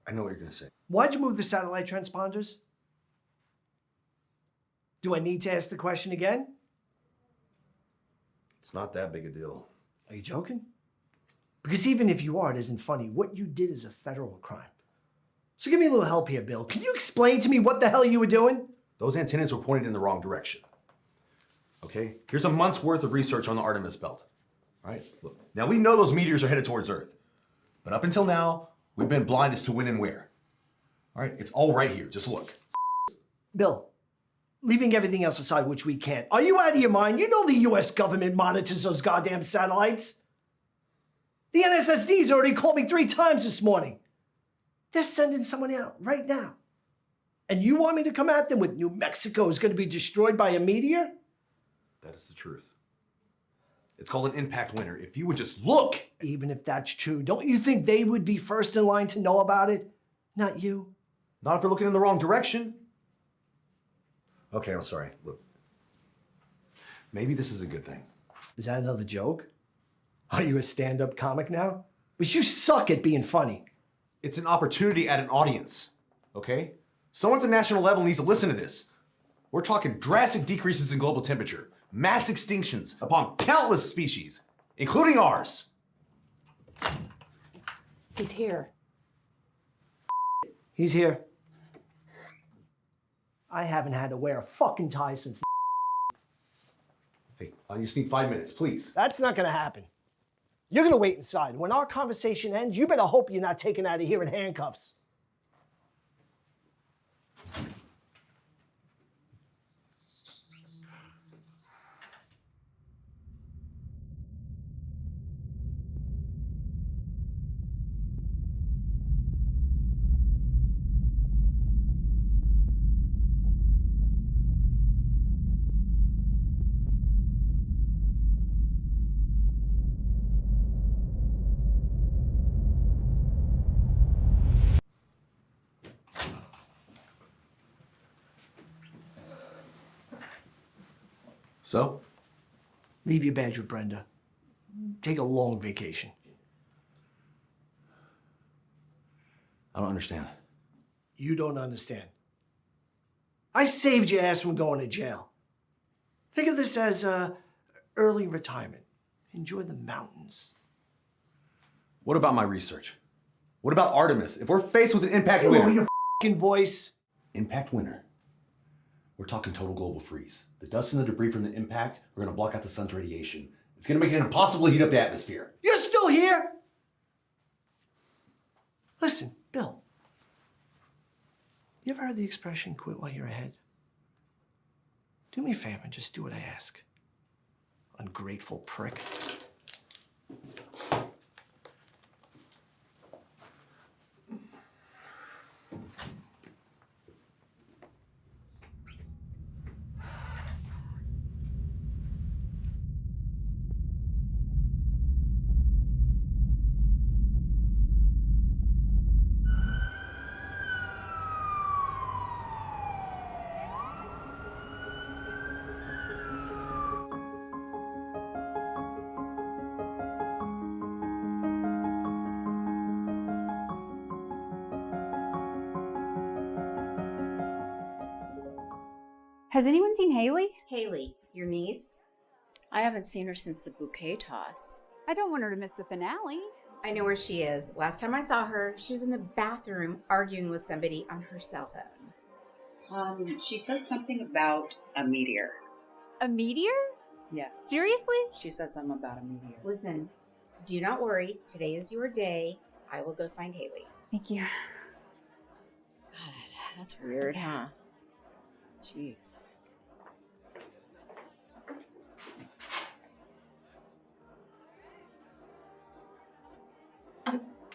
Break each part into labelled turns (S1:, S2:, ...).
S1: I know what you're gonna say.
S2: Why'd you move the satellite transponders? Do I need to ask the question again?
S1: It's not that big a deal.
S2: Are you joking? Because even if you are, it isn't funny. What you did is a federal crime. So give me a little help here, Bill. Can you explain to me what the hell you were doing?
S1: Those antennas were pointed in the wrong direction. Okay? Here's a month's worth of research on the Artemis Belt. All right? Look, now we know those meteors are headed towards Earth. But up until now, we've been blind as to when and where. All right? It's all right here. Just look.
S2: Bill, leaving everything else aside, which we can't, are you out of your mind? You know the US government monitors those goddamn satellites. The NSSD's already called me 3 times this morning. They're sending someone out right now. And you want me to come at them with New Mexico is going to be destroyed by a meteor?
S1: That is the truth. It's called an impact winner. If you would just look.
S2: Even if that's true, don't you think they would be first in line to know about it? Not you.
S1: Not if they're looking in the wrong direction. Okay, I'm sorry. Look. Maybe this is a good thing.
S2: Is that another joke? Are you a stand-up comic now? But you suck at being funny.
S1: It's an opportunity at an audience, okay? Someone at the national level needs to listen to this. We're talking drastic decreases in global temperature, mass extinctions upon countless species, including ours.
S3: He's here.
S2: He's here. I haven't had to wear a fucking tie since.
S1: Hey, I just need 5 minutes, please.
S2: That's not gonna happen. You're gonna wait inside. When our conversation ends, you better hope you're not taken out of here in handcuffs.
S1: So?
S2: Leave your badge with Brenda. Take a long vacation.
S1: I don't understand.
S2: You don't understand. I saved your ass from going to jail. Think of this as early retirement. Enjoy the mountains.
S1: What about my research? What about Artemis? If we're faced with an impact
S2: Lower
S1: winner.
S2: your fucking voice.
S1: Impact winner. We're talking total global freeze. The dust and the debris from the impact are gonna block out the sun's radiation. It's gonna make it impossible to heat up the atmosphere.
S2: You're still here? Listen, Bill. You ever heard the expression, quit while you're ahead? Do me a favor and just do what I ask. Ungrateful prick.
S4: Has anyone seen Haley?
S5: Haley, your niece?
S3: I haven't seen her since the bouquet toss.
S4: I don't want her to miss the finale.
S5: I know where she is. Last time I saw her, she was in the bathroom arguing with somebody on her cell phone.
S6: She said something about a meteor.
S4: A meteor?
S6: Yes.
S4: Seriously?
S6: She said something about a meteor.
S5: Listen, do not worry. Today is your day. I will go find Haley.
S4: Thank you.
S3: God, that's weird, huh? Jeez.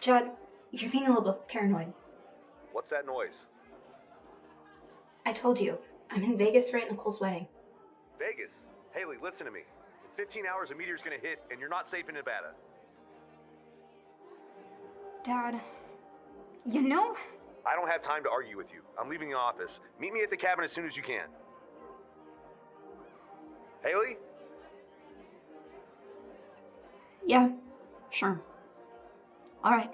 S7: Judd, you're being a little bit paranoid.
S1: What's that noise?
S7: I told you, I'm in Vegas for Aunt Nicole's wedding.
S1: Vegas. Haley, listen to me. In 15 hours, a meteor's gonna hit, and you're not safe in Nevada.
S7: Dad, you know?
S1: I don't have time to argue with you. I'm leaving the office. Meet me at the cabin as soon as you can. Haley?
S7: Yeah, sure. All right.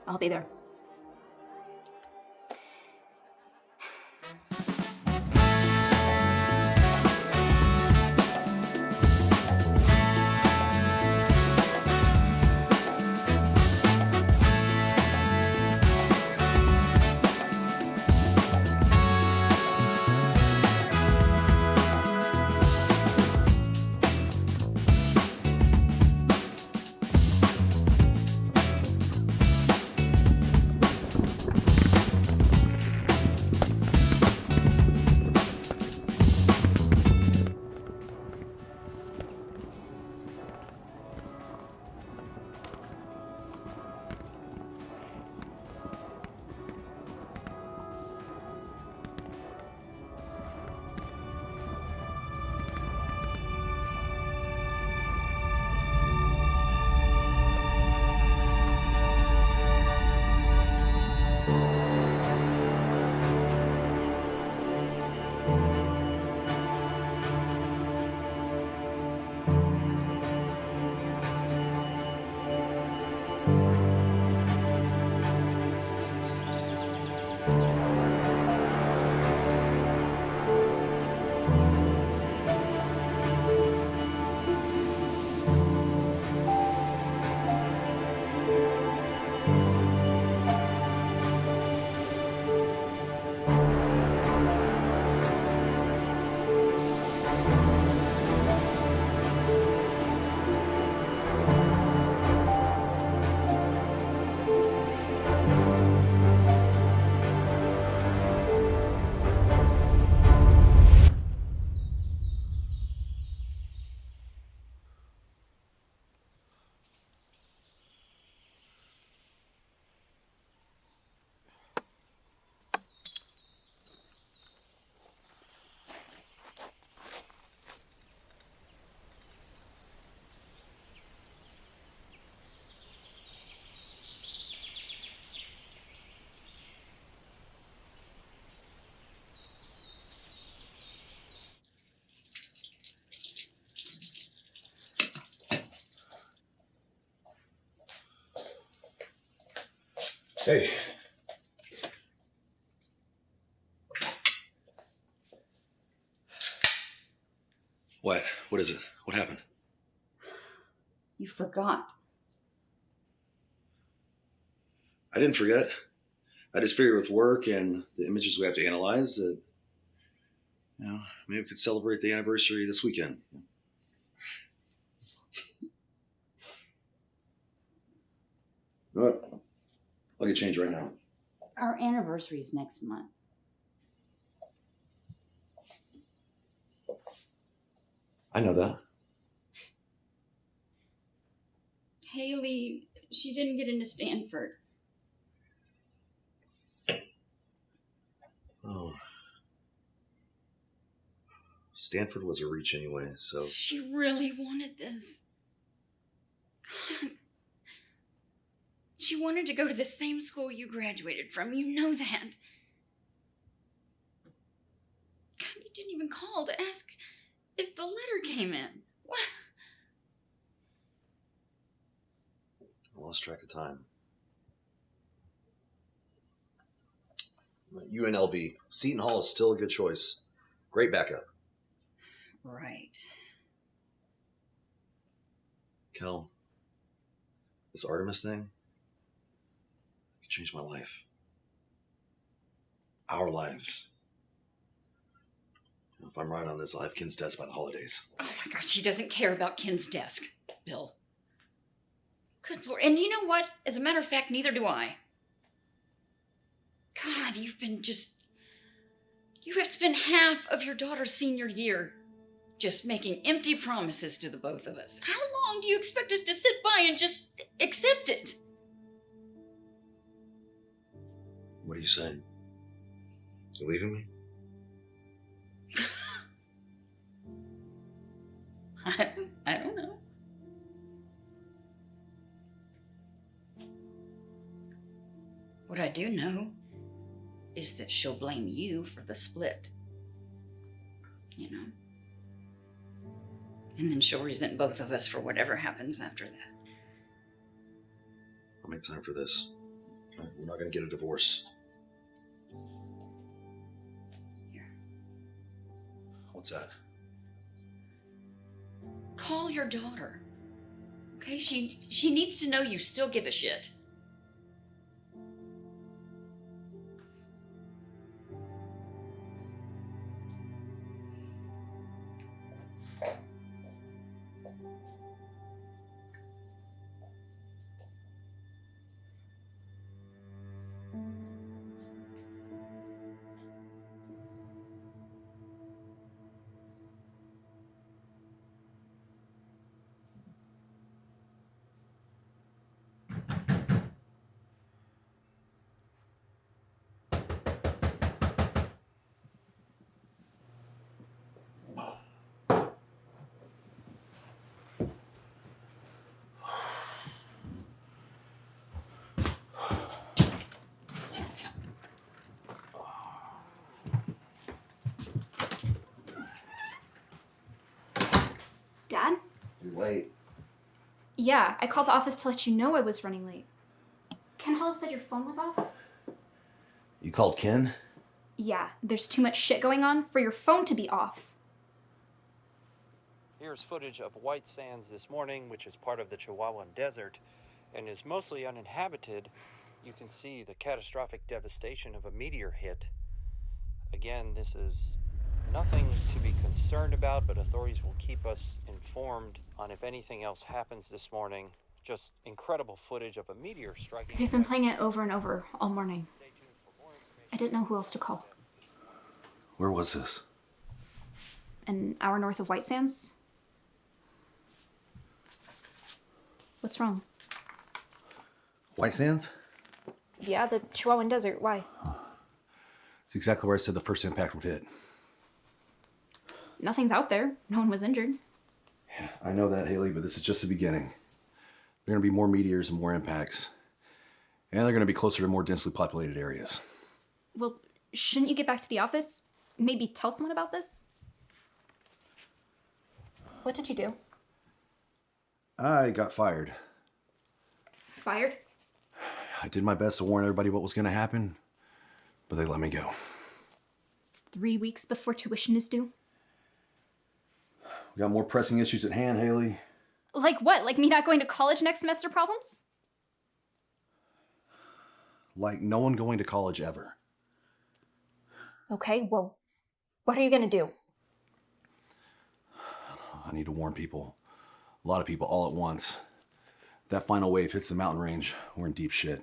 S7: I'll be there.
S1: Hey. What? What is it? What happened?
S3: You forgot.
S1: I didn't forget. I just figured with work and the images we have to analyze that, maybe we could celebrate the anniversary this weekend. What? I'll get changed right now.
S3: Our anniversary's next month.
S1: I know that.
S3: Haley, she didn't get into Stanford.
S1: Oh. Stanford was a reach anyway, so.
S3: She really wanted this. God. She wanted to go to the same school you graduated from. You know that. God, you didn't even call to ask if the letter came in. What?
S1: I lost track of time. UNLV. Seton Hall is still a good choice. Great backup.
S3: Right.
S1: Kel, this Artemis thing could change my life. Our lives. If I'm right on this, I'll have Ken's desk by the holidays.
S3: Oh my God, she doesn't care about Ken's desk, Bill. Good Lord. And you know what? As a matter of fact, neither do I. God, you have spent half of your daughter's senior year just making empty promises to the both of us. How long do you expect us to sit by and just accept it?
S1: What are you saying? You leaving me?
S3: I don't know. What I do know is that she'll blame you for the split. You know? And then she'll resent both of us for whatever happens after that.
S1: I'll make time for this. We're not going to get a divorce.
S3: Here.
S1: What's that?
S3: Call your daughter. Okay? She needs to know you still give a shit.
S7: Dad?
S1: You're late.
S7: Yeah, I called the office to let you know I was running late. Ken Hollis said your phone was off?
S1: You called Ken?
S7: Yeah, there's too much shit going on for your phone to be off.
S8: Here's footage of White Sands this morning, which is part of the Chihuahuan Desert and is mostly uninhabited. You can see the catastrophic devastation of a meteor hit. Again, this is nothing to be concerned about, but authorities will keep us informed on if anything else happens this morning. Just incredible footage of a meteor striking.
S7: They've been playing it over and over all morning.
S8: Stay tuned for more information.
S7: I didn't know who else to call.
S1: Where was this?
S7: An hour north of White Sands? What's wrong?
S1: White Sands?
S7: Yeah, the Chihuahuan Desert. Why?
S1: It's exactly where I said the first impact would hit.
S7: Nothing's out there. No one was injured.
S1: I know that, Haley, but this is just the beginning. There are going to be more meteors and more impacts. And they're going to be closer to more densely populated areas.
S7: Well, shouldn't you get back to the office? Maybe tell someone about this? What did you do?
S1: I got fired.
S7: Fired?
S1: I did my best to warn everybody what was going to happen, but they let me go.
S7: 3 weeks before tuition is due?
S1: We got more pressing issues at hand, Haley.
S7: Like what? Like me not going to college next semester problems?
S1: Like no one going to college ever.
S7: Okay, well, what are you gonna do?
S1: I need to warn people. A lot of people all at once. If that final wave hits the mountain range, we're in deep shit.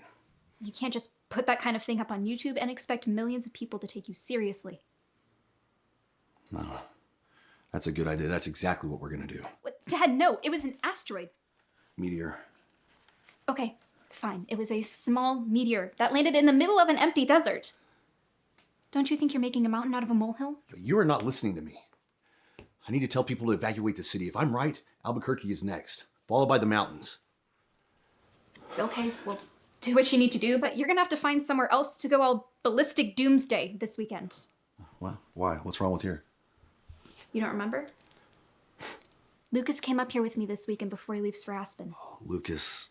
S7: You can't just put that kind of thing up on YouTube and expect millions of people to take you seriously.
S1: No. That's a good idea. That's exactly what we're gonna do.
S7: What? Dad, no, it was an asteroid.
S1: Meteor.
S7: Okay, fine. It was a small meteor that landed in the middle of an empty desert. Don't you think you're making a mountain out of a molehill?
S1: You are not listening to me. I need to tell people to evacuate the city. If I'm right, Albuquerque is next, followed by the mountains.
S7: Okay, well, do what you need to do, but you're gonna have to find somewhere else to go all ballistic doomsday this weekend.
S1: Well, why? What's wrong with here?
S7: You don't remember? Lucas came up here with me this weekend before he leaves for Aspen.
S1: Oh, Lucas,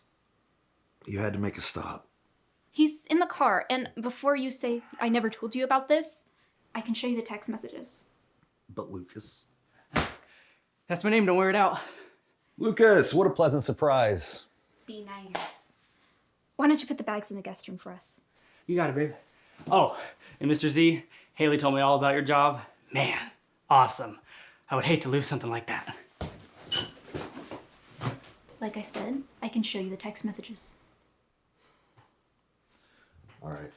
S1: you had to make a stop.
S7: He's in the car, and before you say I never told you about this, I can show you the text messages.
S1: But Lucas...
S9: That's my name, don't wear it out.
S1: Lucas, what a pleasant surprise.
S7: Be nice. Why don't you put the bags in the guest room for us?
S9: You got it, babe. Oh, and Mr. Z, Haley told me all about your job. Man, awesome. I would hate to lose something like that.
S7: Like I said, I can show you the text messages.
S1: All right.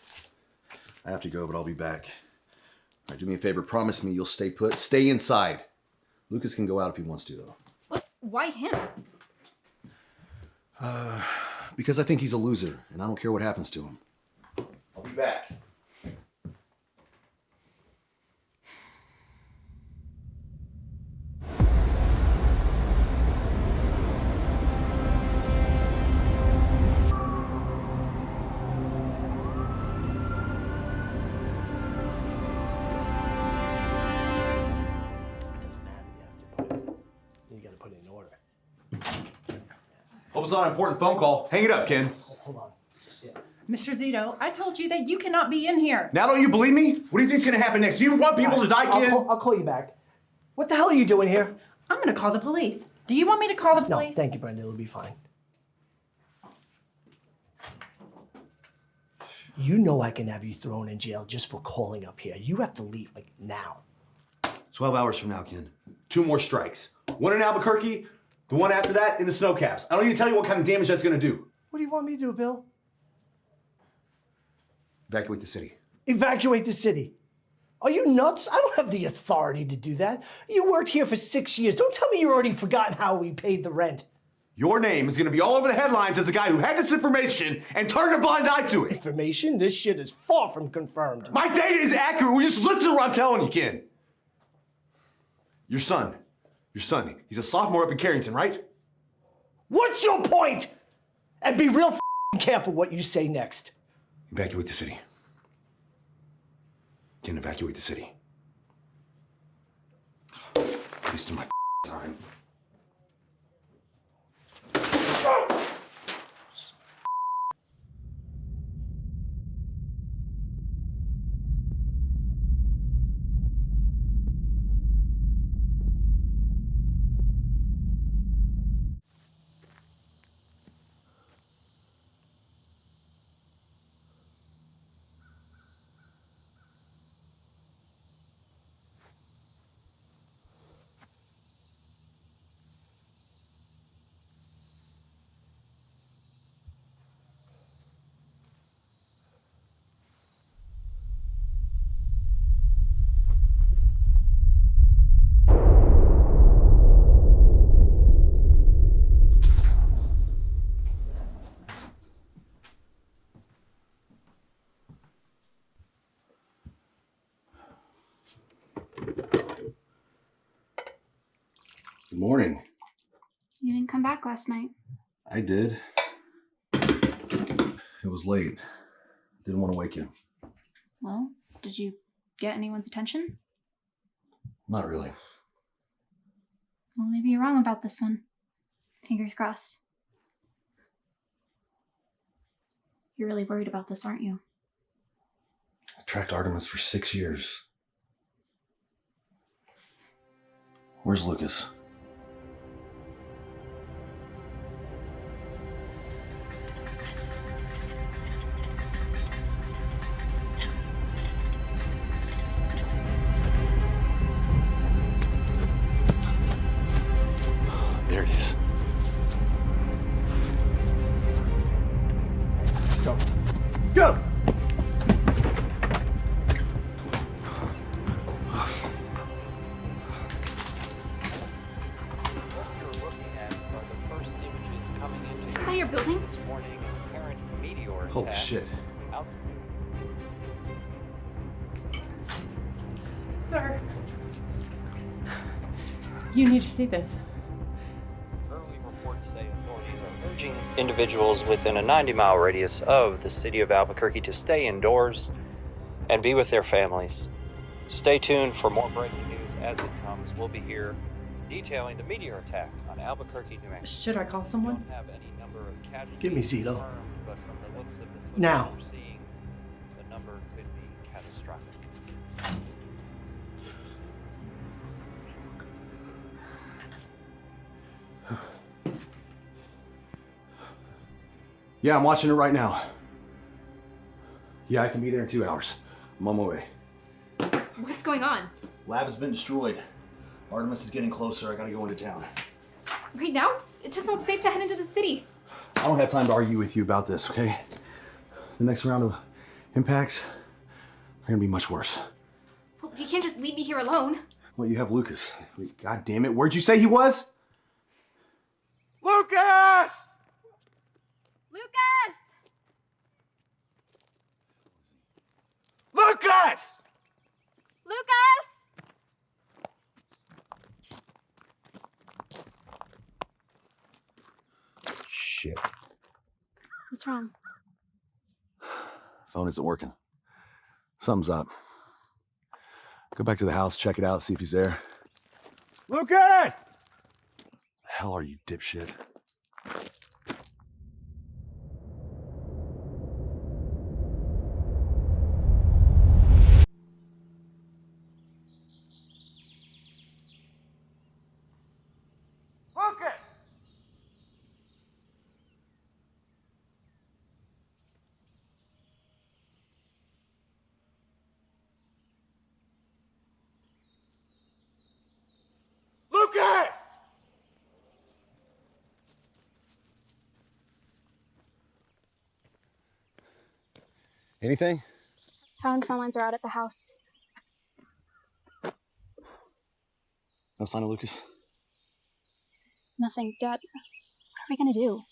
S1: I have to go, but I'll be back. All right, do me a favor. Promise me you'll stay put. Stay inside. Lucas can go out if he wants to, though.
S7: What? Why him?
S1: Because I think he's a loser, and I don't care what happens to him. I'll be back.
S2: It doesn't matter. You gotta put it in order.
S1: Hope it's not an important phone call. Hang it up, Ken.
S2: Hold on.
S10: Mr. Zito, I told you that you cannot be in here.
S1: Now don't you believe me? What do you think's gonna happen next? Do you want people to die, Ken?
S2: I'll call you back. What the hell are you doing here?
S10: I'm gonna call the police. Do you want me to call the
S2: No,
S10: police?
S2: thank you, Brenda. It'll be fine. You know I can have you thrown in jail just for calling up here. You have to leave, like, now.
S1: 12 hours from now, Ken. 2 more strikes. One in Albuquerque, the one after that in the snow caps. I don't even tell you what kind of damage that's gonna do.
S2: What do you want me to do, Bill?
S1: Evacuate the city.
S2: Evacuate the city. Are you nuts? I don't have the authority to do that. You worked here for 6 years. Don't tell me you've already forgotten how we paid the rent.
S1: Your name is gonna be all over the headlines as the guy who had this information and turned a blind eye to it.
S2: Information? This shit is far from confirmed.
S1: My data is accurate. Will you just listen to what I'm telling you, Ken? Your son, he's a sophomore up in Carrington, right?
S2: What's your point? And be real careful what you say next.
S1: Evacuate the city. Ken, evacuate the city. Wasting my time. Good morning.
S7: You didn't come back last night.
S1: I did. It was late. Didn't want to wake you.
S7: Well, did you get anyone's attention?
S1: Not really.
S7: Well, maybe you're wrong about this one. Fingers crossed. You're really worried about this, aren't you?
S1: I tracked Artemis for 6 years. Where's Lucas? There it is. Go. Go!
S8: What you're looking at are the first images coming into
S7: Isn't that your building?
S8: this morning of apparent meteor attack.
S1: Holy shit.
S8: Out-
S10: Sir, you need to see this.
S8: Early reports say authorities are urging individuals within a 90-mile radius of the city of Albuquerque to stay indoors and be with their families. Stay tuned for more breaking news as it comes. We'll be here detailing the meteor attack on Albuquerque, New Mexico.
S10: Should I call someone?
S8: We don't have any number of casualties
S2: Give me Zito.
S8: confirmed, but from the looks of the footage
S2: Now.
S8: we're seeing, the number could be catastrophic.
S1: Yeah, I'm watching it right now. Yeah, I can be there in 2 hours. I'm on my way.
S7: What's going on?
S1: Lab has been destroyed. Artemis is getting closer. I gotta go into town.
S7: Right now? It doesn't look safe to head into the city.
S1: I don't have time to argue with you about this, okay? The next round of impacts are gonna be much worse.
S7: Well, you can't just leave me here alone.
S1: Well, you have Lucas. Wait, God damn it, where'd you say he was? Lucas!
S7: Lucas!
S1: Lucas!
S7: Lucas!
S1: Shit.
S7: What's wrong?
S1: Phone isn't working. Something's up. Go back to the house, check it out, see if he's there. Lucas! The hell are you, dipshit? Lucas! Lucas! Anything?
S7: Power and phone lines are out at the house.
S1: No sign of Lucas?
S7: Nothing. Dad, what are we gonna do?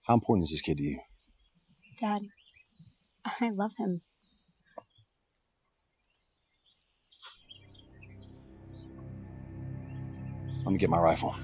S1: How important is this kid to you?
S7: Dad, I love him.
S1: Let me get my rifle.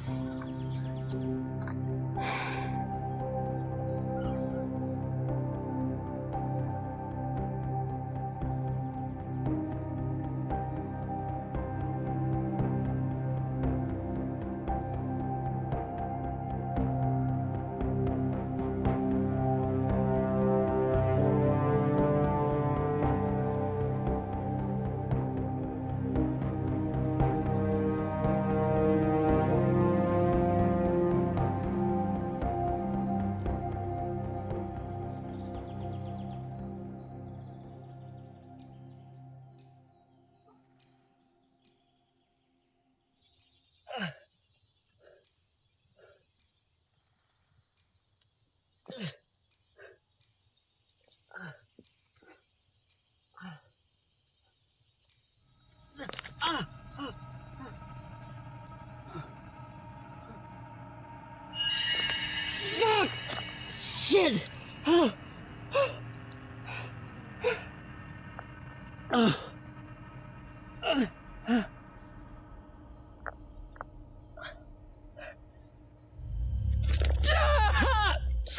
S2: Shit!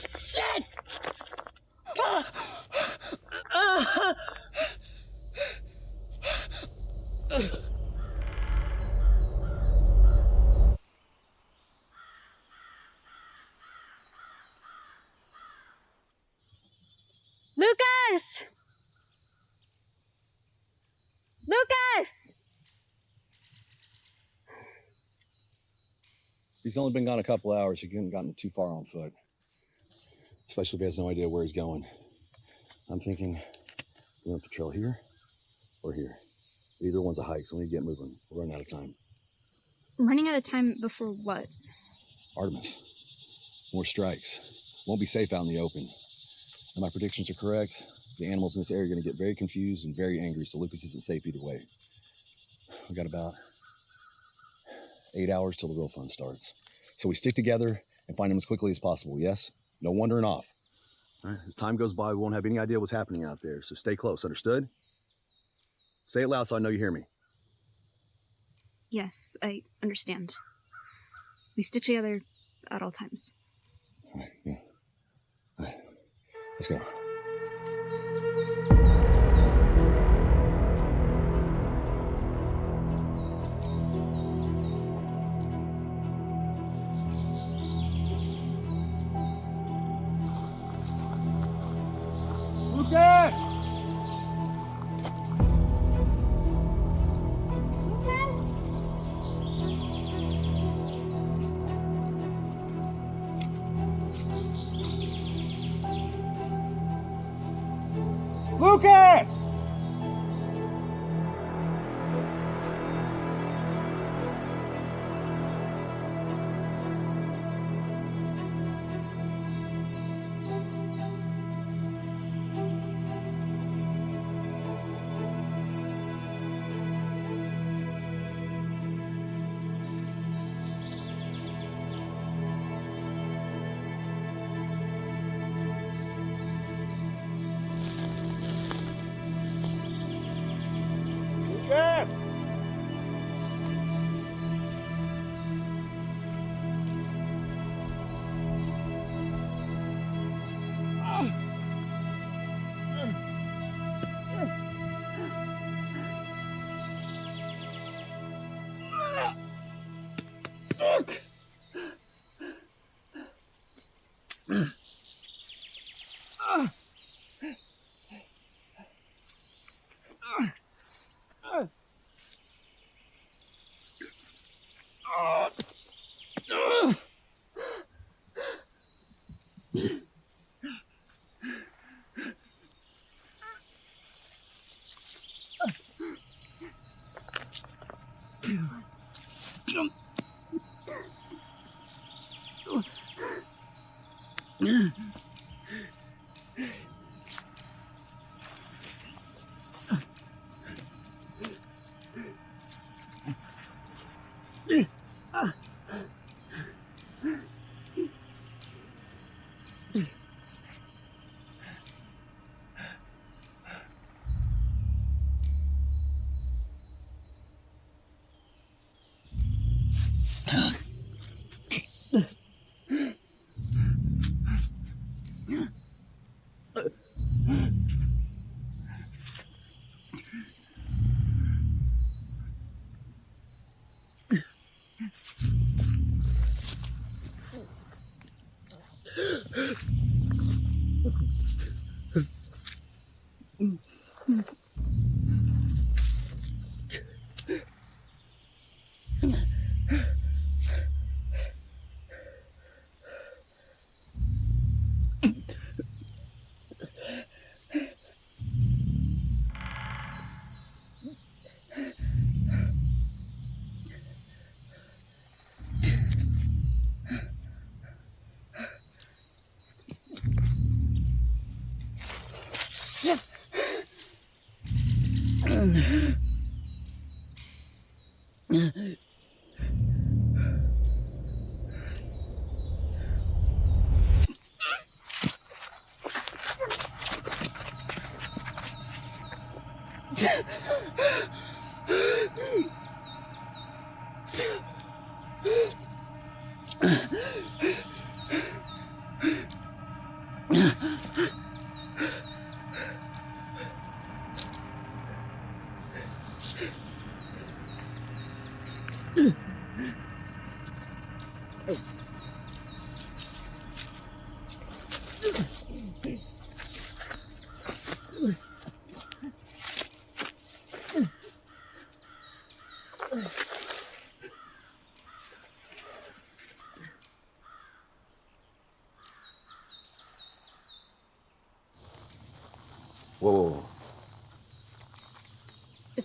S2: Shit!
S11: He's only been gone a couple hours. He couldn't gotten too far on foot. Especially if he has no idea where he's going. I'm thinking we're gonna patrol here or here. Either one's a hike, so we need to get moving. We're running out of time.
S7: Running out of time before what?
S11: Artemis. More strikes. Won't be safe out in the open. And my predictions are correct. The animals in this area are gonna get very confused and very angry, so Lucas isn't safe either way. We got about 8 hours till the real fun starts. So we stick together and find him as quickly as possible, yes? No wandering off. All right, as time goes by, we won't have any idea what's happening out there, so stay close, understood? Say it loud so I know you hear me.
S7: Yes, I understand. We stick together at all times.
S11: All right, yeah. All right, let's go.
S12: Lucas! Lucas! Lucas!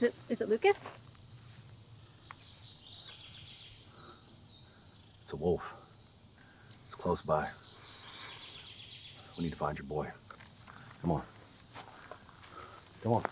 S7: Is it Lucas?
S11: It's a wolf. It's close by. We need to find your boy. Come on. Come on.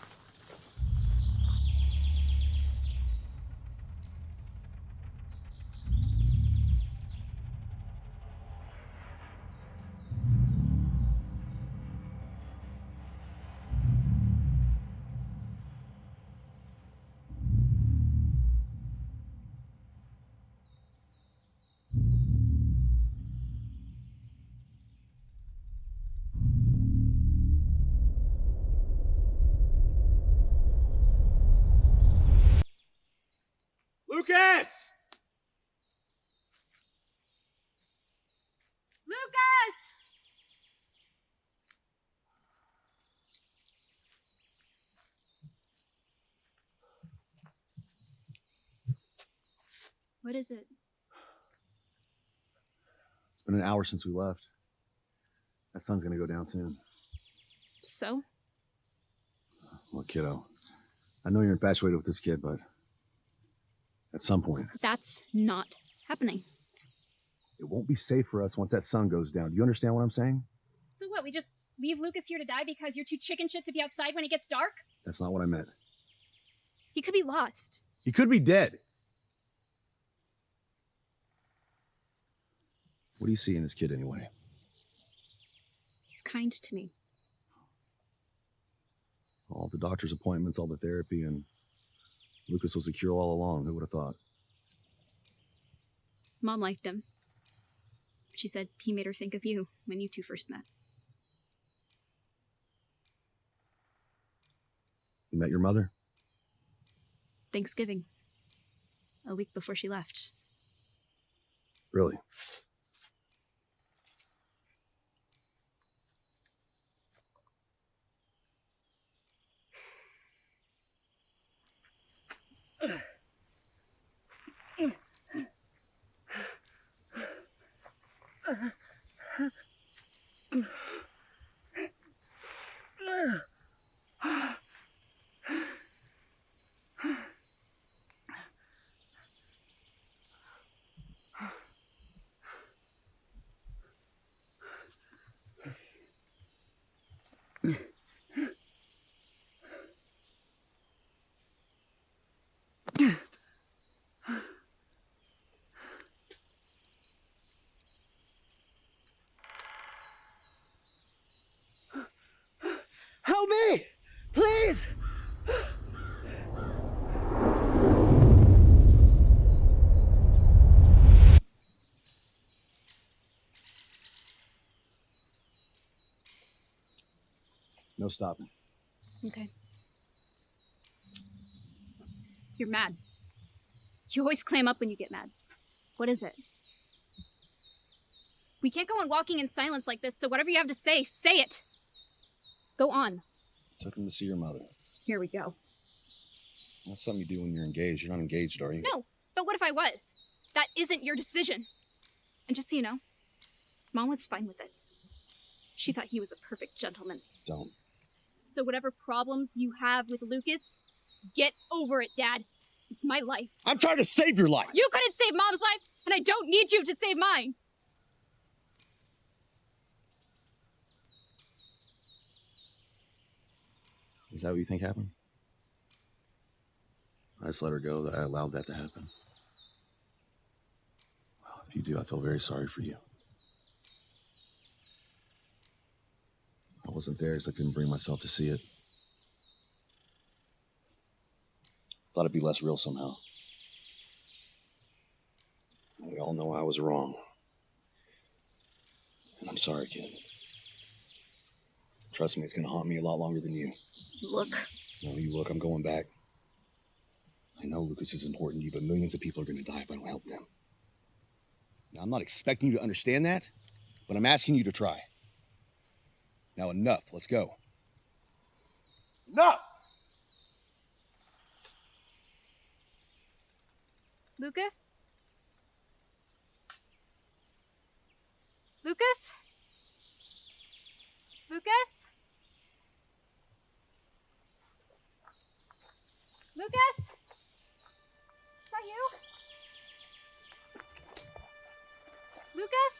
S12: Lucas!
S7: Lucas! What is it?
S11: It's been an hour since we left. That sun's gonna go down soon.
S7: So?
S11: Look, kiddo, I know you're infatuated with this kid, but at some point,
S7: That's not happening.
S11: it won't be safe for us once that sun goes down. Do you understand what I'm saying?
S7: So what, we just leave Lucas here to die because you're too chicken shit to be outside when it gets dark?
S11: That's not what I meant.
S7: He could be lost.
S11: He could be dead. What do you see in this kid anyway?
S7: He's kind to me.
S11: All the doctor's appointments, all the therapy, and Lucas was a cure all along. Who would have thought?
S7: Mom liked him. She said he made her think of you when you two first met.
S11: You met your mother?
S7: Thanksgiving. A week before she left.
S11: Really?
S2: Help me! Please!
S11: No stopping.
S7: Okay. You're mad. You always clam up when you get mad. What is it? We can't go on walking in silence like this, so whatever you have to say, say it! Go on.
S11: Took him to see your mother.
S7: Here we go.
S11: That's something you do when you're engaged. You're not engaged, are you?
S7: No, but what if I was? That isn't your decision. And just so you know, Mom was fine with it. She thought he was a perfect gentleman.
S11: Don't.
S7: So whatever problems you have with Lucas, get over it, Dad. It's my life.
S12: I'm trying to save your life.
S7: You couldn't save Mom's life, and I don't need you to save mine.
S11: Is that what you think happened? I just let her go, that I allowed that to happen. Well, if you do, I feel very sorry for you. I wasn't there, so I couldn't bring myself to see it. Thought it'd be less real somehow. We all know I was wrong. And I'm sorry, kid. Trust me, it's gonna haunt me a lot longer than you.
S7: Look.
S11: No, you look, I'm going back. I know Lucas is important to you, but millions of people are gonna die if I don't help them. Now, I'm not expecting you to understand that, but I'm asking you to try. Now, enough. Let's go.
S12: Enough!
S7: Lucas? Lucas? Lucas?
S4: Lucas? Is that you? Lucas?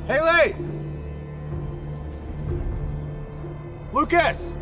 S1: Haley! Lucas!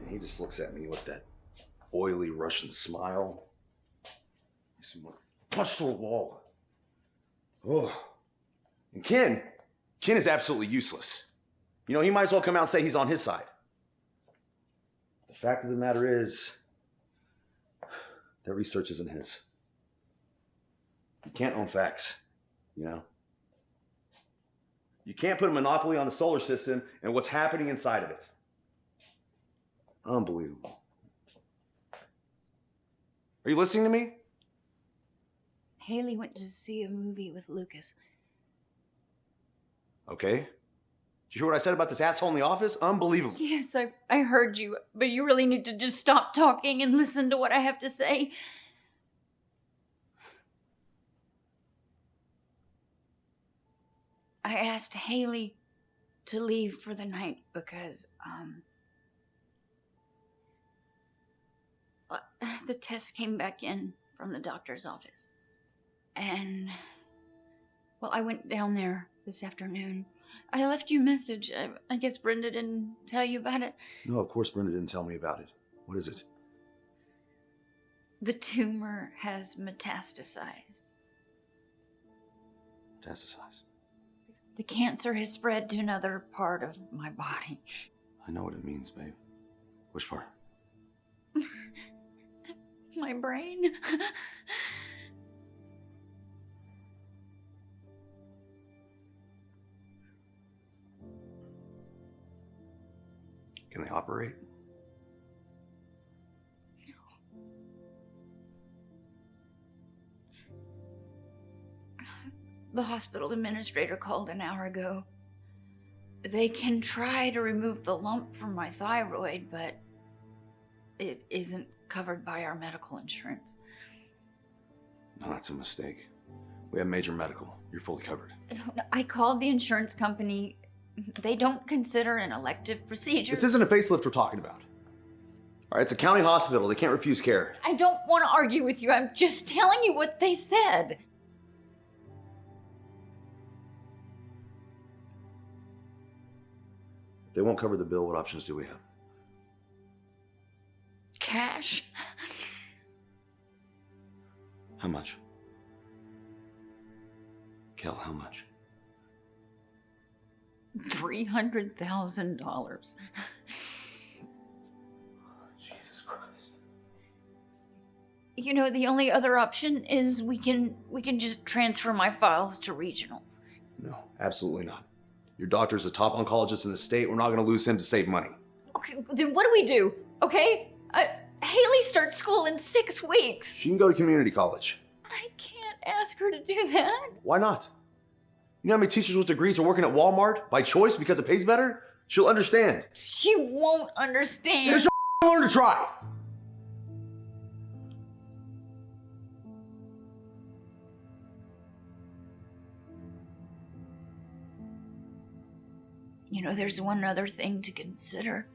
S1: He just looks at me with that oily Russian smile. He's like, punch through a wall. Oh. And Ken is absolutely useless. You know, he might as well come out and say he's on his side. The fact of the matter is, that research isn't his. You can't own facts, you know? You can't put a monopoly on the solar system and what's happening inside of it. Unbelievable. Are you listening to me?
S3: Haley went to see a movie with Lucas.
S1: Okay. Did you hear what I said about this asshole in the office? Unbelievable.
S3: Yes, I heard you, but you really need to just stop talking and listen to what I have to say. I asked Haley to leave for the night because, the test came back in from the doctor's office. And, well, I went down there this afternoon. I left you a message. I guess Brenda didn't tell you about it.
S1: No, of course Brenda didn't tell me about it. What is it?
S3: The tumor has metastasized.
S1: Metastasized.
S3: The cancer has spread to another part of my body.
S1: I know what it means, babe. Which part?
S3: My brain.
S1: Can they operate?
S3: The hospital administrator called an hour ago. They can try to remove the lump from my thyroid, but it isn't covered by our medical insurance.
S1: No, that's a mistake. We have major medical. You're fully covered.
S3: I called the insurance company. They don't consider an elective procedure.
S1: This isn't a facelift we're talking about. All right, it's a county hospital. They can't refuse care.
S3: I don't want to argue with you. I'm just telling you what they said.
S1: If they won't cover the bill, what options do we have?
S3: Cash?
S1: How much? Kel, how much?
S3: $300,000.
S1: Jesus Christ.
S3: You know, the only other option is we can just transfer my files to regional.
S1: No, absolutely not. Your doctor's a top oncologist in the state. We're not going to lose him to save money.
S3: Okay, then what do we do? Okay? Haley starts school in 6 weeks.
S1: She can go to community college.
S3: I can't ask her to do that.
S1: Why not? You know how many teachers with degrees are working at Walmart by choice because it pays better? She'll understand.
S3: She won't understand.
S1: There's no learn to try.
S3: You know, there's one other thing to consider.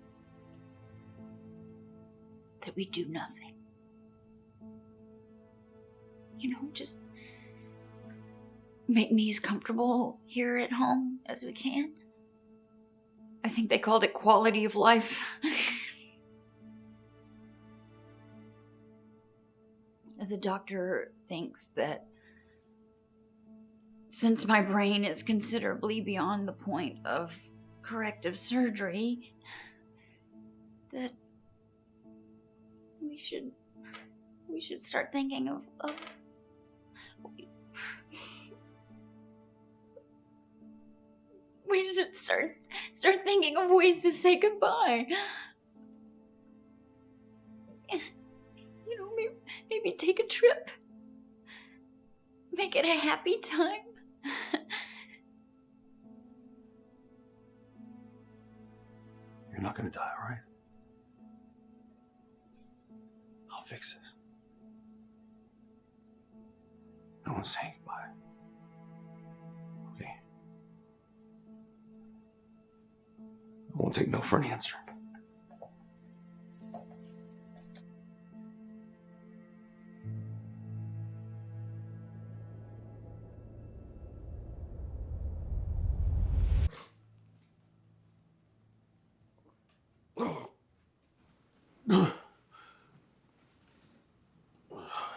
S3: That we do nothing. You know, just make me as comfortable here at home as we can. I think they called it quality of life. The doctor thinks that since my brain is considerably beyond the point of corrective surgery, that we should start thinking of we should start thinking of ways to say goodbye. You know, maybe take a trip. Make it a happy time.
S1: You're not going to die, all right? I'll fix this. No one's saying goodbye. Okay? I won't take no for an answer.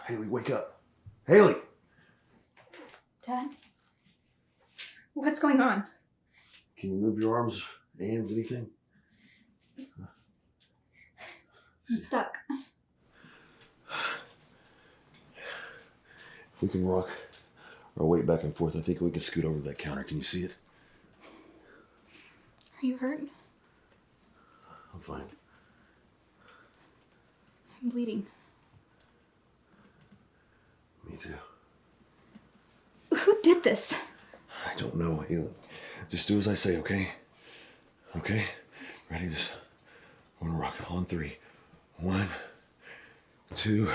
S1: Haley, wake up. Haley!
S7: Dad? What's going on?
S1: Can you move your arms, hands, anything?
S7: I'm stuck.
S1: If we can rock our weight back and forth, I think we can scoot over to that counter. Can you see it?
S7: Are you hurt?
S1: I'm fine.
S7: I'm bleeding.
S1: Me too.
S7: Who did this?
S1: I don't know, Haley. Just do as I say, okay? Okay? Ready? Just I want to rock on 3. 1, 2.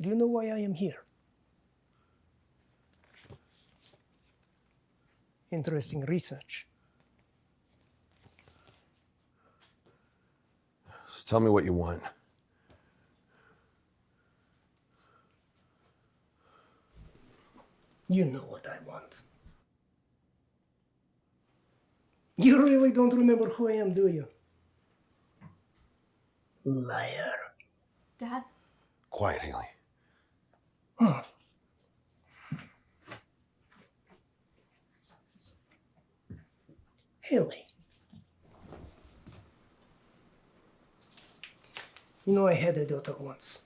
S2: Do you know why I am here? Interesting research.
S1: Just tell me what you want.
S2: You know what I want. You really don't remember who I am, do you? Liar.
S7: Dad?
S1: Quiet, Haley.
S2: Huh. Haley. You know, I had a daughter once.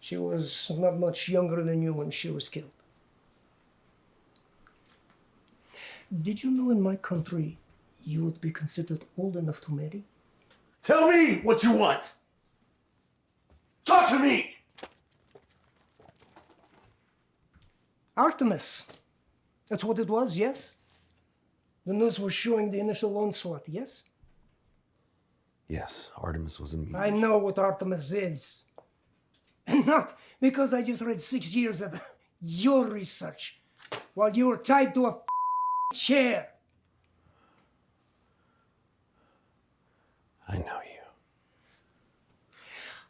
S2: She was not much younger than you when she was killed. Did you know in my country you would be considered old enough to marry?
S1: Tell me what you want! Talk to me!
S2: Artemis. That's what it was, yes? The news was showing the initial onslaught, yes?
S1: Yes, Artemis was a meteor.
S2: I know what Artemis is. And not because I just read 6 years of your research while you were tied to a chair.
S1: I know you.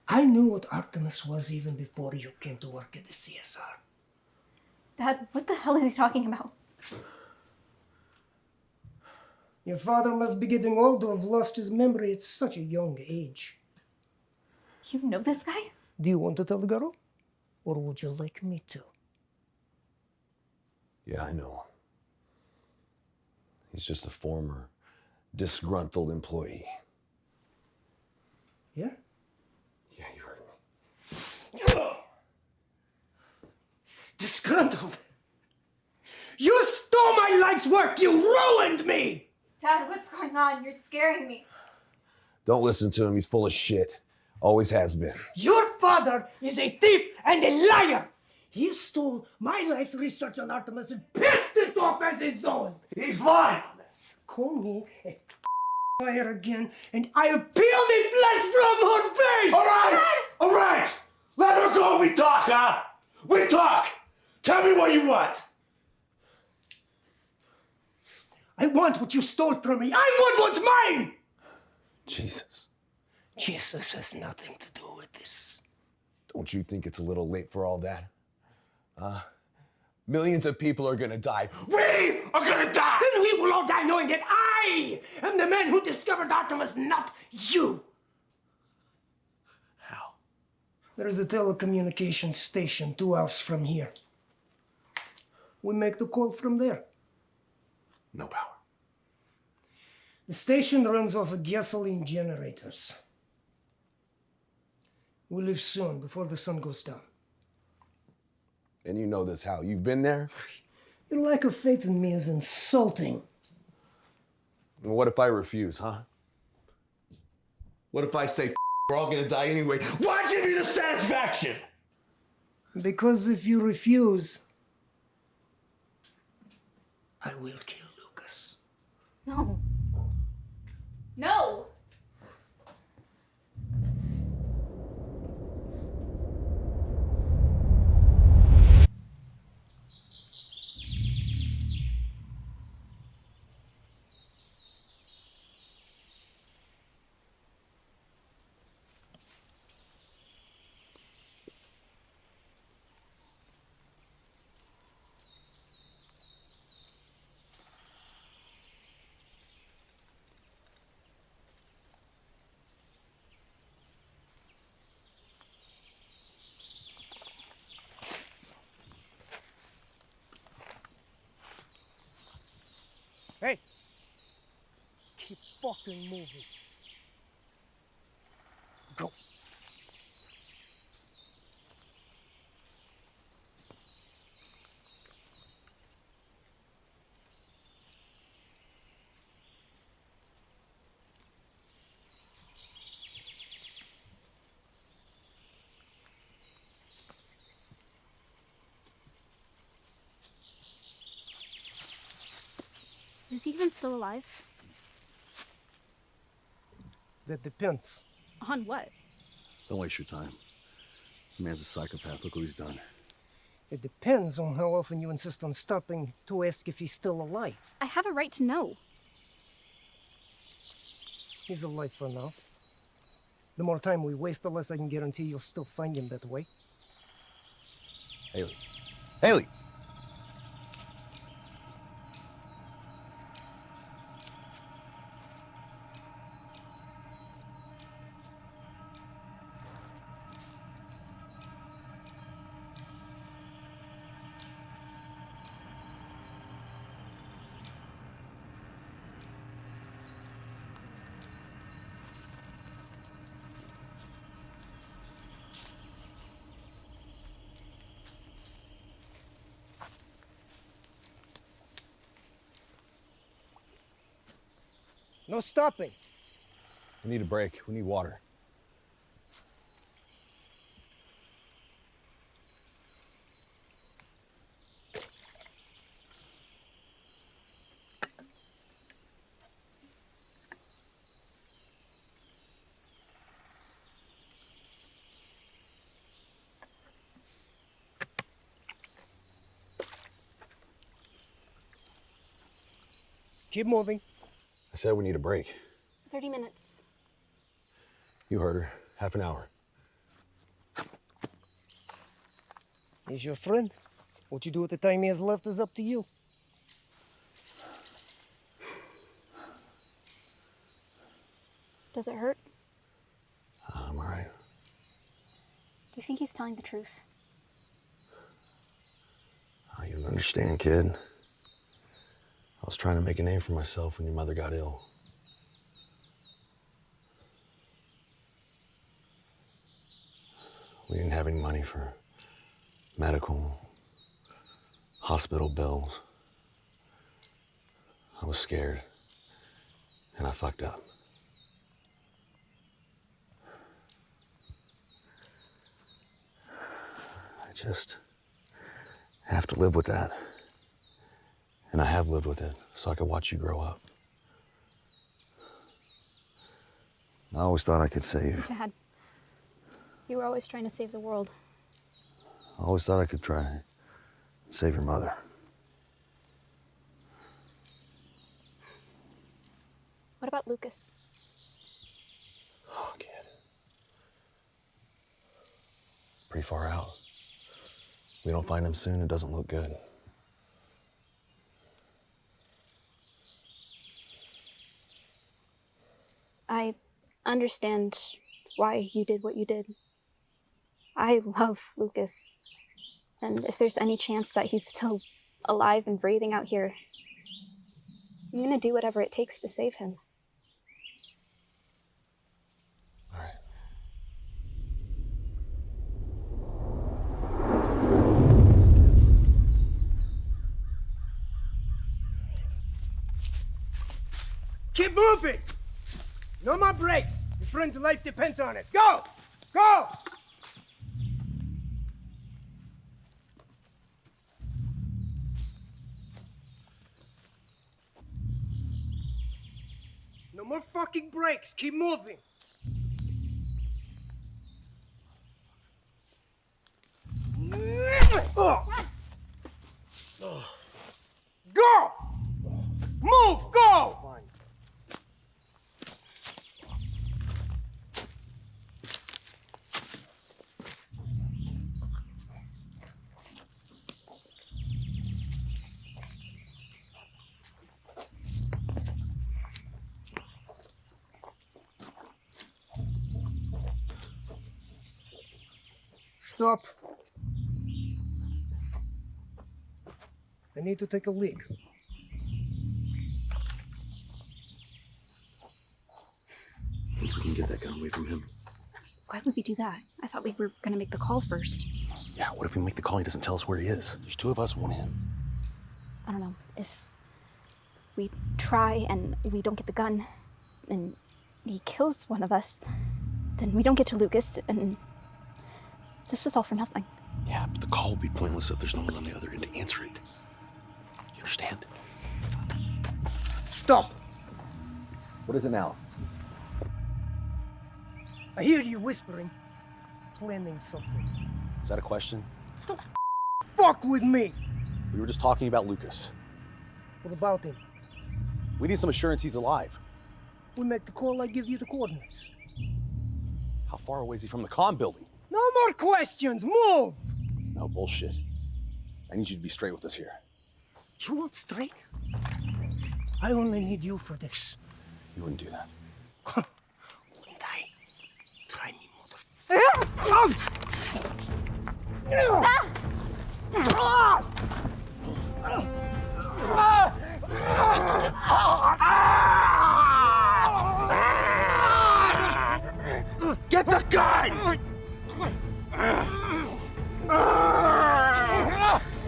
S2: I knew what Artemis was even before you came to work at the CSR.
S7: Dad, what the hell is he talking about?
S2: Your father must be getting old to have lost his memory at such a young age.
S7: You know this guy?
S2: Do you want to tell the girl? Or would you like me to?
S1: Yeah, I know. He's just a former disgruntled employee.
S2: Yeah?
S1: Yeah, you heard me.
S2: Disgruntled? You stole my life's work! You ruined me!
S7: Dad, what's going on? You're scaring me.
S1: Don't listen to him. He's full of shit. Always has been.
S2: Your father is a thief and a liar! He stole my life's research on Artemis and pissed it off as his own!
S1: He's lying!
S2: Call me a liar again, and I'll peel the flesh from her face!
S1: All right! All right! Let her go! We talk, huh? We talk! Tell me what you want!
S2: I want what you stole from me! I want what's mine!
S1: Jesus.
S2: Jesus has nothing to do with this.
S1: Don't you think it's a little late for all that? Millions of people are gonna die. We are gonna die!
S2: Then we will all die knowing that I am the man who discovered Artemis, not you!
S1: How?
S2: There is a telecommunications station 2 hours from here. We make the call from there.
S1: No power.
S2: The station runs off of gasoline generators. We leave soon, before the sun goes down.
S1: And you know this how? You've been there?
S2: Your lack of faith in me is insulting.
S1: And what if I refuse, huh? What if I say, we're all gonna die anyway? Why give you the satisfaction?
S2: Because if you refuse, I will kill Lucas.
S7: No. No!
S2: Hey! Keep fucking moving. Go.
S7: Is he even still alive?
S2: That depends.
S7: On what?
S11: Don't waste your time. The man's a psychopath. Look what he's done.
S2: It depends on how often you insist on stopping to ask if he's still alive.
S7: I have a right to know.
S2: He's alive for now. The more time we waste, the less I can guarantee you'll still find him that way.
S11: Haley. Haley!
S2: No stopping.
S11: We need a break. We need water.
S2: Keep moving.
S11: I said we need a break.
S7: 30 minutes.
S11: You heard her. Half an hour.
S2: He's your friend. What you do with the time he has left is up to you.
S7: Does it hurt?
S11: I'm all right.
S7: Do you think he's telling the truth?
S11: Oh, you don't understand, kid. I was trying to make a name for myself when your mother got ill. We didn't have any money for medical, hospital bills. I was scared, and I fucked up. I just have to live with that. And I have lived with it, so I could watch you grow up. I always thought I could save.
S7: Dad, you were always trying to save the world.
S11: I always thought I could try and save your mother.
S7: What about Lucas?
S11: Oh, kid. Pretty far out. We don't find him soon, it doesn't look good.
S7: I understand why you did what you did. I love Lucas. And if there's any chance that he's still alive and breathing out here, I'm gonna do whatever it takes to save him.
S11: All right.
S2: Keep moving! No more breaks. Your friend's life depends on it. Go! Go! No more fucking breaks. Keep moving. Go! Move! Go! Stop. I need to take a leak.
S11: Think we can get that gun away from him?
S7: Why would we do that? I thought we were gonna make the call first.
S11: Yeah, what if we make the call and he doesn't tell us where he is? There's two of us, one him.
S7: I don't know. If we try and we don't get the gun and he kills one of us, then we don't get to Lucas and this was all for nothing.
S11: Yeah, but the call will be pointless if there's no one on the other end to answer it. You understand?
S2: Stop!
S11: What is it now?
S2: I hear you whispering. planning something.
S11: Is that a question?
S2: Fuck with me!
S11: We were just talking about Lucas.
S2: What about him?
S11: We need some assurance he's alive.
S2: We make the call, I give you the coordinates.
S11: How far away is he from the comm building?
S2: No more questions, move!
S11: No bullshit. I need you to be straight with us here.
S2: You want straight? I only need you for this.
S11: You wouldn't do that.
S2: Wouldn't I? Try me, motherfucker.
S12: Get the gun!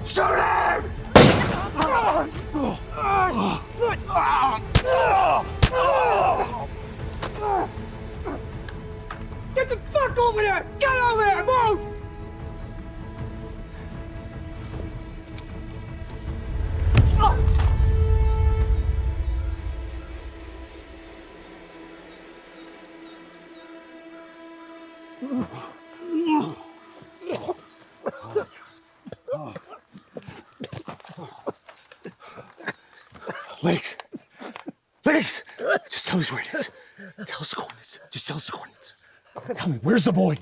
S12: Shoot him!
S2: Get the fuck over there! Get over there! Move!
S12: Legs! Legs! Just tell us where it is. Tell us the coordinates. Just tell us the coordinates. Tell me, where's the boy?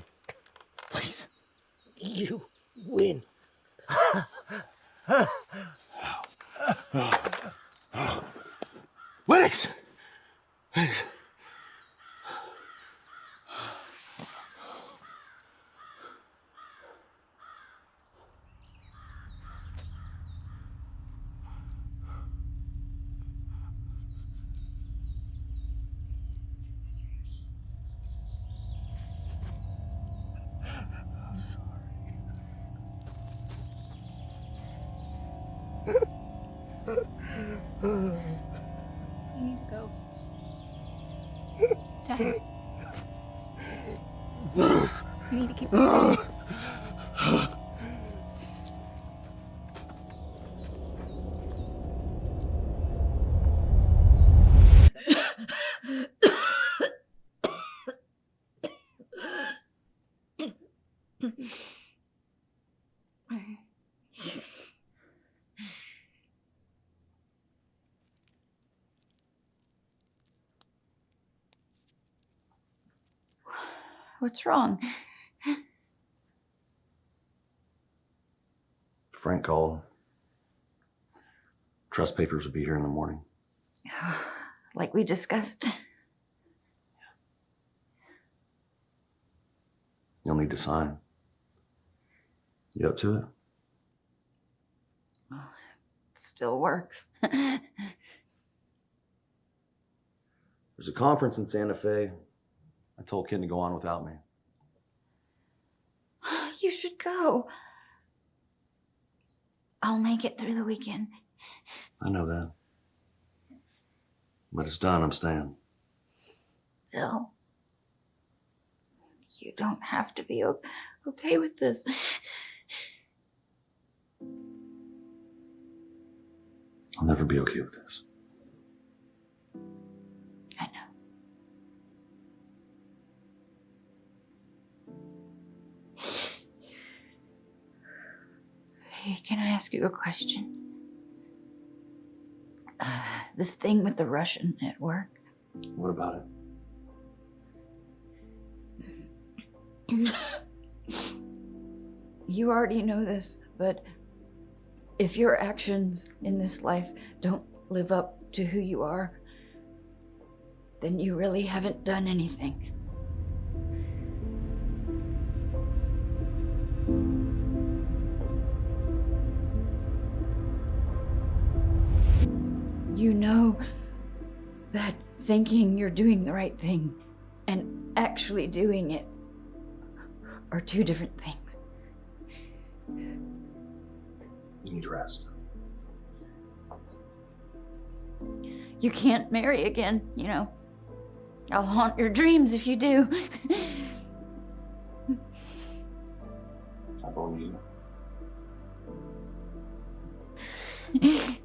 S12: Please.
S2: You win.
S12: Lennox! Lennox.
S10: You need to go. Dad. You need to keep going.
S3: What's wrong?
S11: Frank called. Trust papers will be here in the morning.
S3: Like we discussed.
S11: You'll need to sign. You up to it?
S3: Still works.
S11: There's a conference in Santa Fe. I told Ken to go on without me.
S3: You should go. I'll make it through the weekend.
S11: I know that. But it's done, I'm staying.
S3: Bill, you don't have to be okay with this.
S11: I'll never be okay with this.
S3: I know. Hey, can I ask you a question? This thing with the Russian at work.
S11: What about
S3: it? You already know this, but if your actions in this life don't live up to who you are, then you really haven't done anything. You know that thinking you're doing the right thing and actually doing it are two different things.
S11: You need rest.
S3: You can't marry again, you know. I'll haunt your dreams if you do.
S11: I believe you.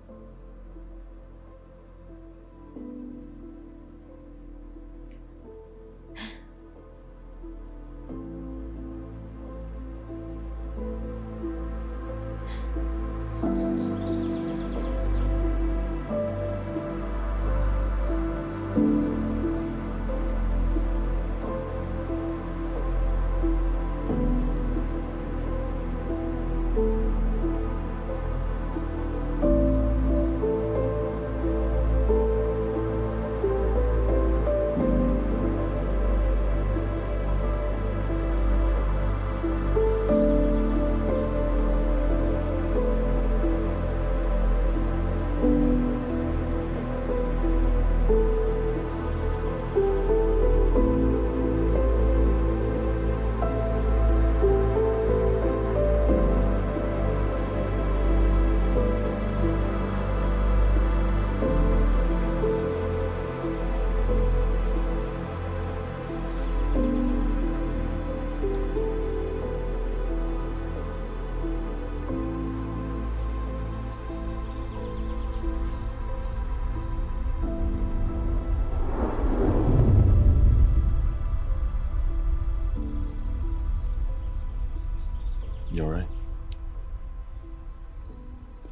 S11: You all right?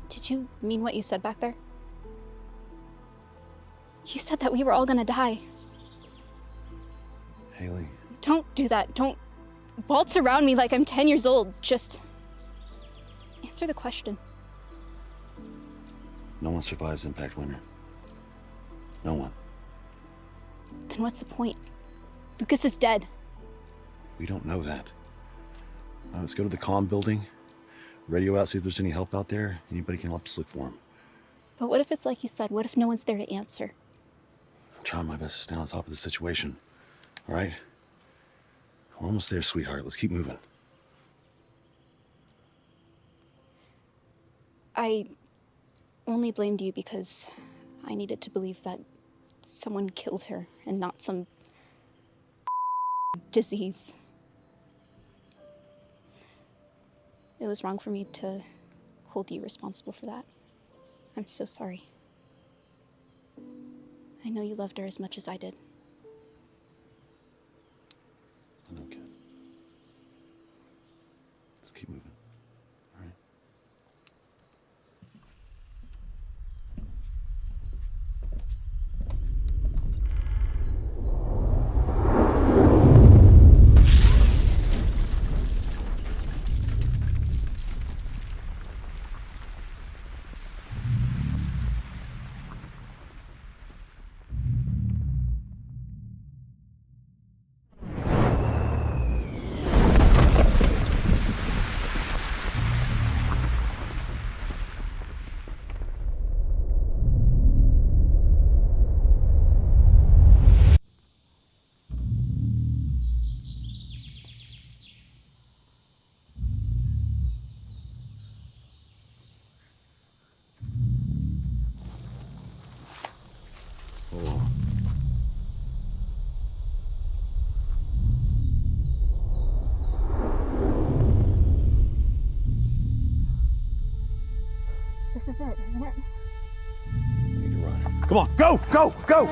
S7: Did you mean what you said back there? You said that we were all gonna die.
S11: Haley,
S7: Don't do that. Don't waltz around me like I'm 10 years old. Just answer the question.
S11: no one survives Impact Winter. No one.
S7: Then what's the point? Lucas is dead.
S11: We don't know that. Let's go to the comm building, radio out, see if there's any help out there. Anybody can help us look for him.
S7: But what if it's like you said? What if no one's there to answer?
S11: I'm trying my best to stay on top of the situation. All right? We're almost there, sweetheart. Let's keep moving.
S7: I only blamed you because I needed to believe that someone killed her and not some disease. It was wrong for me to hold you responsible for that. I'm so sorry. I know you loved her as much as I did.
S11: I know, kid. Let's keep moving. All right?
S7: This is it, isn't it?
S11: We need to run.
S12: Come on, go, go, go!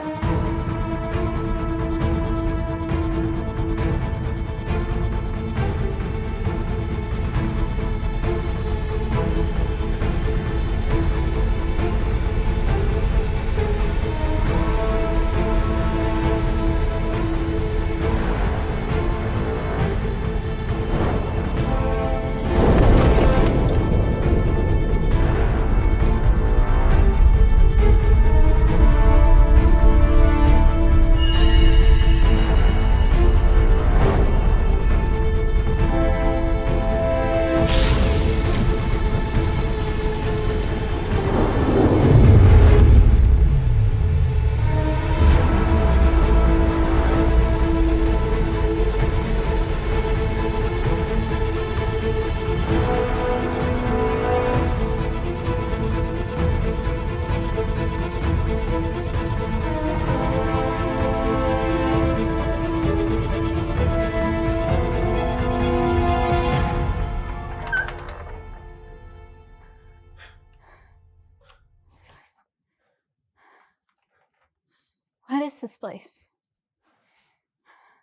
S7: What is this place?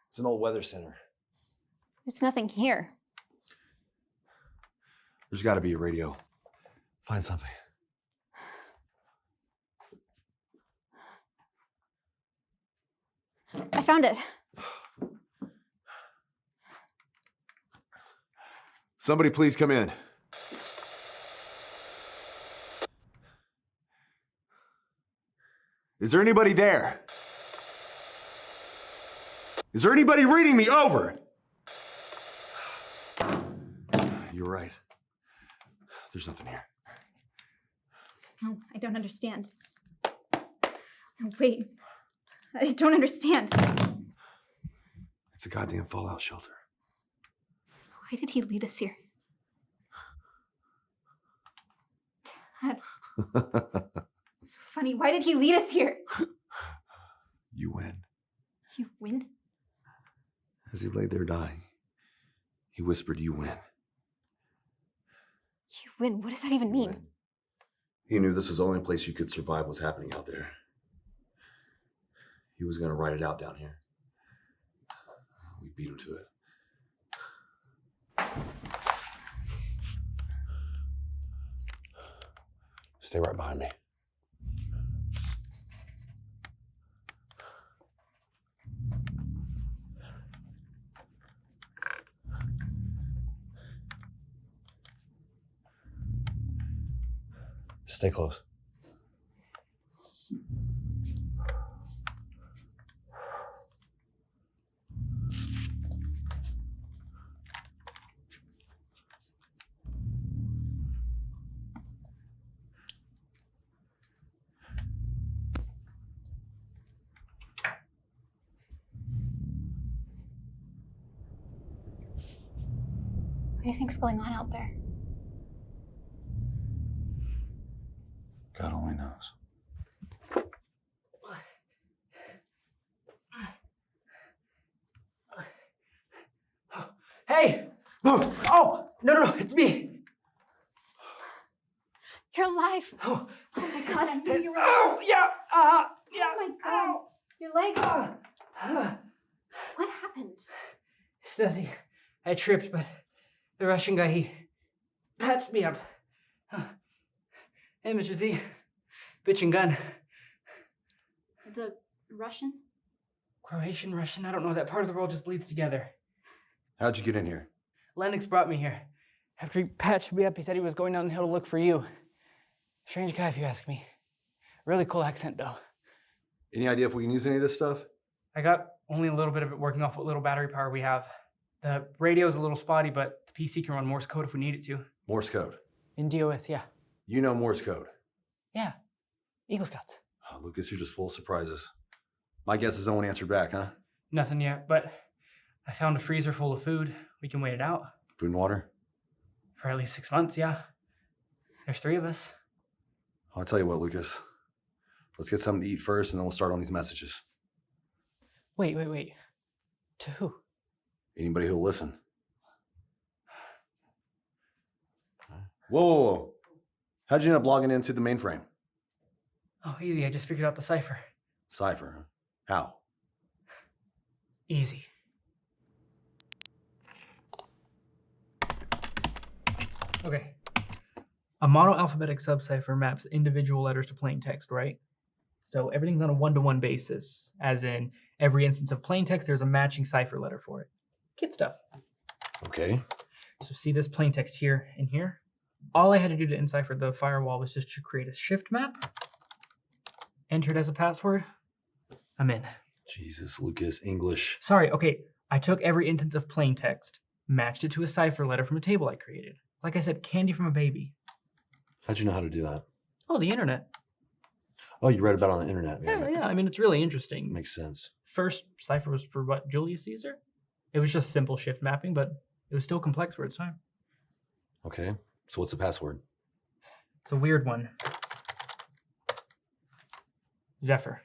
S1: It's an old weather center.
S7: There's nothing here.
S1: There's got to be a radio. Find something.
S7: I found it.
S1: Somebody please come in. Is there anybody there? Is there anybody reading me? Over! You're right. There's nothing here.
S7: No, I don't understand. No, wait. I don't understand.
S1: It's a goddamn fallout shelter.
S7: Why did he lead us here? Dad. It's funny. Why did he lead us here?
S1: You win.
S7: You win?
S1: As he lay there dying, he whispered, "You win."
S7: You win? What does that even mean?
S1: He knew this was the only place you could survive what's happening out there. He was going to write it out down here. We beat him to it. Stay right behind me. Stay close.
S7: What do you think's going on out there?
S1: God only knows.
S9: Hey! Oh, no, it's me.
S7: You're alive.
S9: Oh,
S7: Oh my god, I knew you were
S9: oh,
S7: alive.
S9: yeah, yeah.
S7: Oh my god. Your leg. What happened?
S9: It's nothing. I tripped, but the Russian guy, he patched me up. Hey, Mr. Z. Bitch and gun.
S7: The Russian?
S9: Croatian, Russian, I don't know. That part of the world just bleeds together.
S1: How'd you get in here?
S9: Lennox brought me here. After he patched me up, he said he was going down the hill to look for you. Strange guy, if you ask me. Really cool accent, though.
S1: Any idea if we can use any of this stuff?
S9: I got only a little bit of it working off what little battery power we have. The radio's a little spotty, but the PC can run Morse code if we need it to.
S1: Morse code.
S9: In DOS, yeah.
S1: You know Morse code.
S9: Yeah. Eagle Scouts.
S1: Oh, Lucas, you're just full of surprises. My guess is no one answered back, huh?
S9: Nothing yet, but I found a freezer full of food. We can wait it out.
S1: Food and water?
S9: For at least 6 months, yeah. There's 3 of us.
S1: I'll tell you what, Lucas. Let's get something to eat first, and then we'll start on these messages.
S9: Wait. To who?
S1: Anybody who'll listen. Whoa. How'd you end up logging into the mainframe?
S9: Oh, easy. I just figured out the cipher.
S1: Cipher, huh? How?
S9: Easy. Okay. A monoalphabetic subcipher maps individual letters to plain text, right? So everything's on a one-to-one basis, as in every instance of plain text, there's a matching cipher letter for it. Kid stuff.
S1: Okay.
S9: So see this plain text here and here? All I had to do to encipher the firewall was just to create a shift map, enter it as a password, I'm in.
S1: Jesus, Lucas, English.
S9: Sorry, okay, I took every instance of plain text, matched it to a cipher letter from a table I created. Like I said, candy from a baby.
S1: How'd you know how to do that?
S9: Oh, the internet.
S1: Oh, you read about it on the internet, man.
S9: Yeah, I mean, it's really interesting.
S1: Makes sense.
S9: First cipher was for what, Julius Caesar? It was just simple shift mapping, but it was still complex for its time.
S1: Okay, so what's the password?
S9: It's a weird one. Zephyr.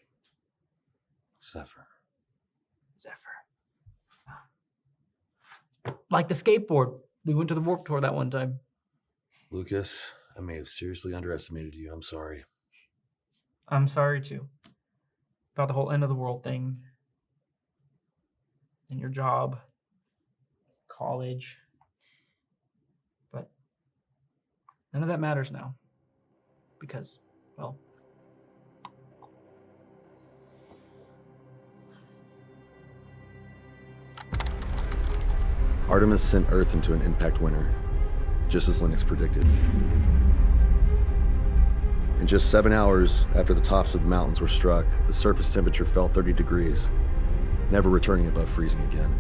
S1: Zephyr.
S9: Like the skateboard. We went to the Warped Tour that one time.
S1: Lucas, I may have seriously underestimated you. I'm sorry.
S9: I'm sorry too. About the whole end of the world thing. And your job. College. But none of that matters now. because, well,
S11: Artemis sent Earth into an impact winter, just as Linux predicted. In just 7 hours after the tops of the mountains were struck, the surface temperature fell 30 degrees, never returning above freezing again.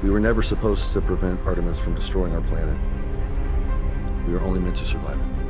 S11: We were never supposed to prevent Artemis from destroying our planet. We were only meant to survive it.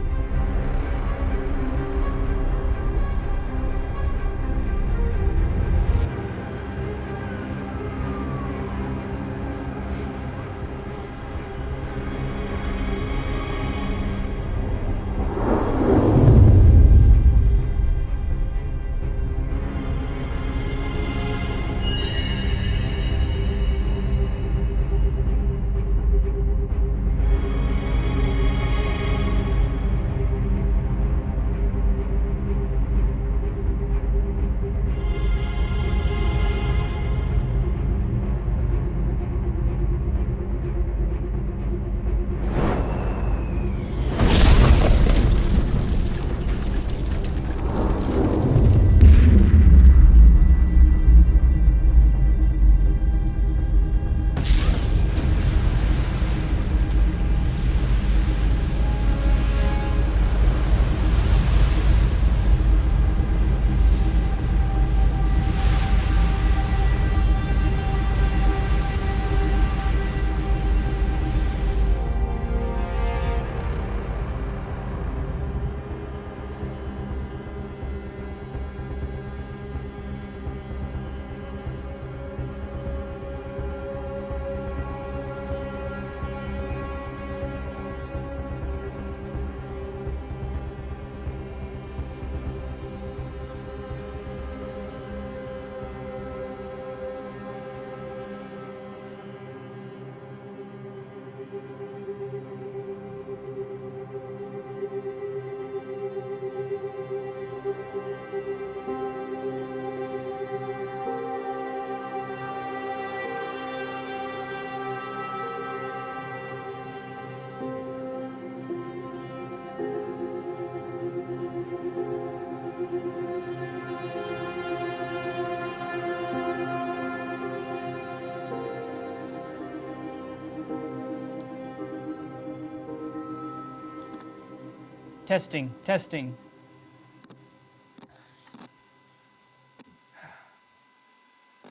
S9: testing.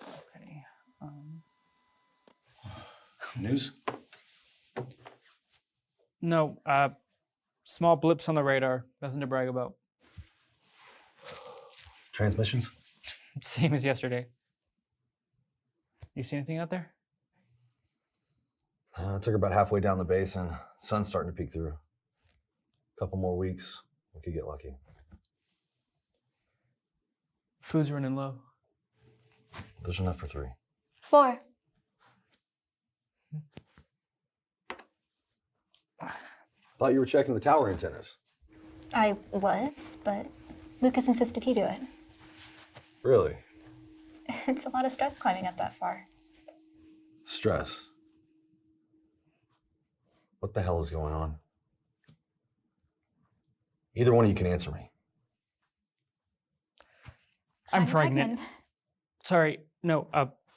S9: Okay.
S11: News?
S9: No, small blips on the radar. Nothing to brag about.
S11: Transmissions?
S9: Same as yesterday. You see anything out there?
S11: I took her about halfway down the basin. Sun's starting to peek through. Couple more weeks, we could get lucky.
S9: Food's running low.
S11: There's enough for 3.
S7: 4.
S11: Thought you were checking the tower antennas.
S7: I was, but Lucas insisted he do it.
S11: Really?
S7: It's a lot of stress climbing up that far.
S11: Stress? What the hell is going on? Either one of you can answer me.
S9: I'm pregnant. Sorry, no,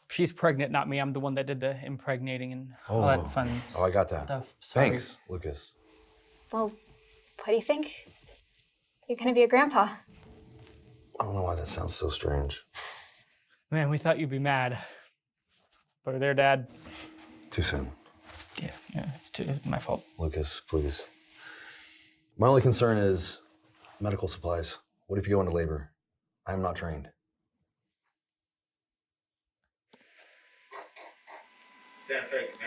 S9: she's pregnant, not me. I'm the one that did the impregnating and all that fun
S11: Oh, I got that.
S9: stuff. Sorry.
S11: Thanks, Lucas.
S7: Well, what do you think? You're gonna be a grandpa.
S11: I don't know why that sounds so strange.
S9: Man, we thought you'd be mad. But there, Dad.
S11: Too soon.
S9: Yeah, it's my fault.
S11: Lucas, please. My only concern is medical supplies. What if you go into labor? I am not trained.
S13: Sound fake.